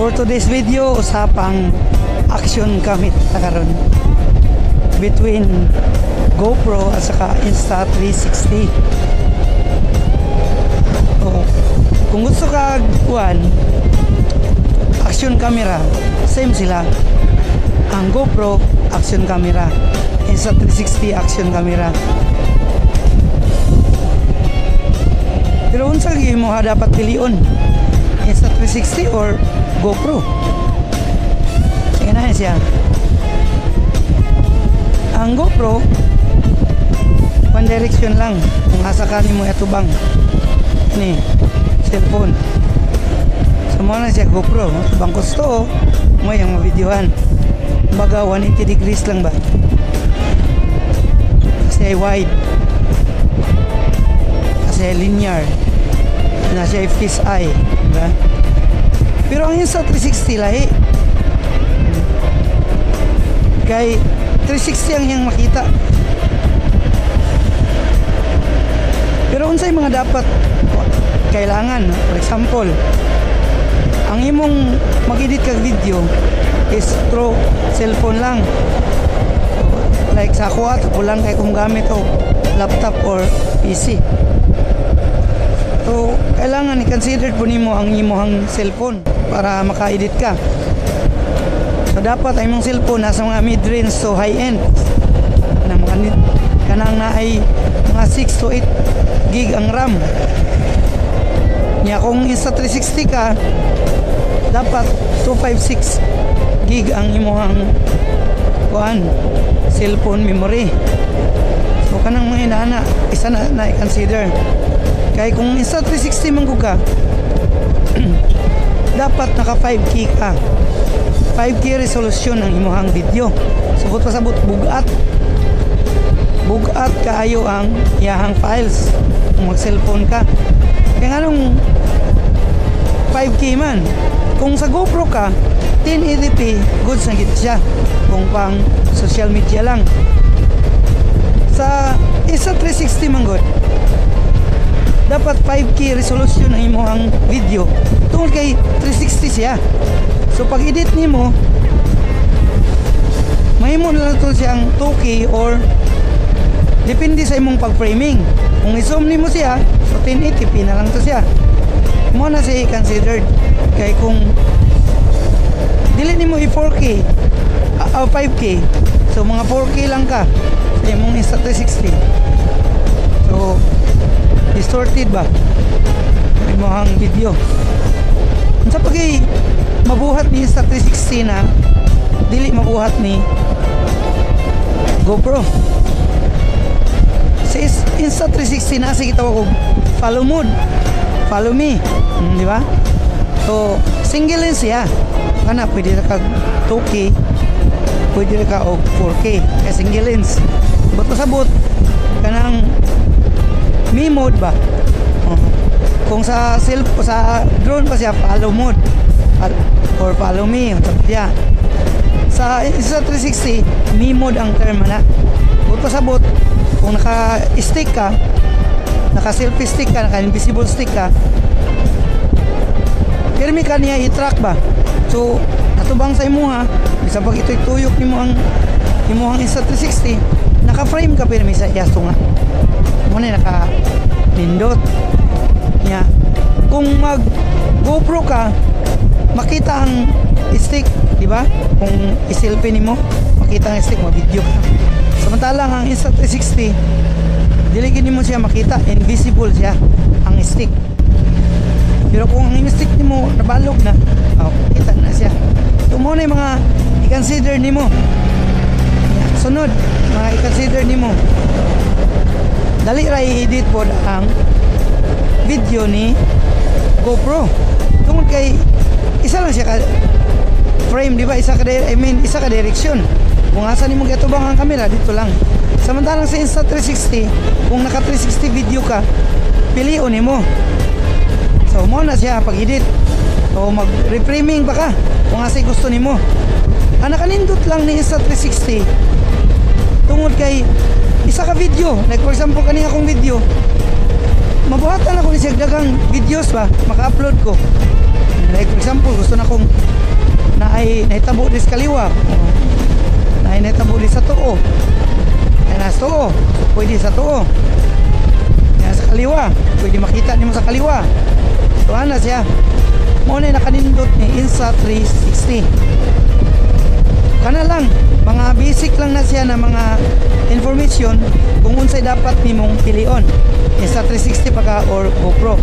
For today's video, usapang action gamit na karon between GoPro at saka Insta360. Kung gusto ka kuan action camera, same sila. Ang GoPro action camera, Insta360 action camera. Pero unsa gyud mo dapat pilion, Insta360 or GoPro? Sige na siya. Ang GoPro one direction lang kung asa ka nimo atubang ni cellphone. So mo na siya GoPro, bang gusto mo yang mabidyohan. Baga 180 degrees lang ba? Kasi wide. Kasi linear. Na siya fish eye, diba? Pero ang Insta360 lahi. Kay 360 ang yang makita. Pero unsay mga dapat kailangan, for example, ang imong mag-edit kag video is through cellphone lang. Like sa ako lang kay kung gamit o laptop or PC. So, kailangan i-consider po nimo ang imong cellphone para maka-edit ka. So, dapat ay mong cellphone nasa mga mid-range to high-end na mga kanang na ay mga 6 to 8 gig ang RAM. Nya kung Insta360 ka, dapat 256 gig ang imong kuan cellphone memory. So kanang mga inana isa na i-consider. Kaya kung Insta360 man ka, dapat naka 5K ka. 5K resolution ang imong video. Subot pasabot bugat kaayo ang iyahang files kung mag cellphone ka. Kaya nga nung 5K man, kung sa GoPro ka 1080p, goods na gid siya kung pang social media lang. Sa Insta360 man good, dapat 5K resolution ang imong video tungod kay 360 siya. So pag edit nimo, mahimo na lang to siyang 2K or depende sa imong pag-framing. Kung i-zoom nimo siya, so 1080p na lang to siya. Mo na siya considered. Kay kung dili nimo i-4K o 5K, so mga 4K lang ka sa imong Insta360. So distorted ba imong video? Unsa pagay mabuhat ni Insta360 na dili mabuhat ni GoPro? Sa Insta360 na sige tawag og follow mode, follow me, di ba? So single lens siya, kana pwede na kag 2K, pwede na ka og 4K kay single lens. But pasabot kanang me mode ba? Kung sa drone pa siya follow mode or follow me yeah. Sa Insta360 me mode ang term na. But pasabot kung naka-stick ka, naka-selfie stick ka, naka-invisible stick ka, pirmi ka niya i-track ba? So atubang sa imo ha, bisa pag ito'y tuyok nimo ang Insta360, naka-frame ka pirmi sa yaso nga. Muna naka-nindot niya. Kung mag GoPro ka, makita ang stick, di ba? Kung i-selfie nimo, makita ang stick, mag-video ka. Samantalang ang Insta360, diligin mo siya makita, invisible siya ang stick. Pero kung ang stick nimo nabalog na, kita na siya. So mo na yung mga i-consider nimo. Sunod, mga i-consider nimo. Dali ra i-edit po ang video ni GoPro. Tungkol kay isa lang siya ka frame, di ba? Isa ka direction. Kung asa nimo gatubang ang camera dito lang. Samantalang sa Insta360, kung naka 360 video ka, pilion nimo. So mo na siya pag edit. So mag reframing ba ka kung asa gusto nimo. Ang nakanindot lang ni Insta360 tungod kay isa ka video. Like for example kani akong video, mabuhatan ako ni siya dagang videos ba maka-upload ko. Like for example, gusto na kong nahitabo di sa kaliwa. Nahitabo di sa tuo. Ay nasa tuo. So, pwede sa tuo. Yan sa kaliwa. Pwede makita nimo sa kaliwa. So ana siya. Mo na nakanindot ni Insa 360. Kana lang, mga basic lang na siya na mga information kung unsay dapat nimong pilion. Insa 360 pagka or GoPro.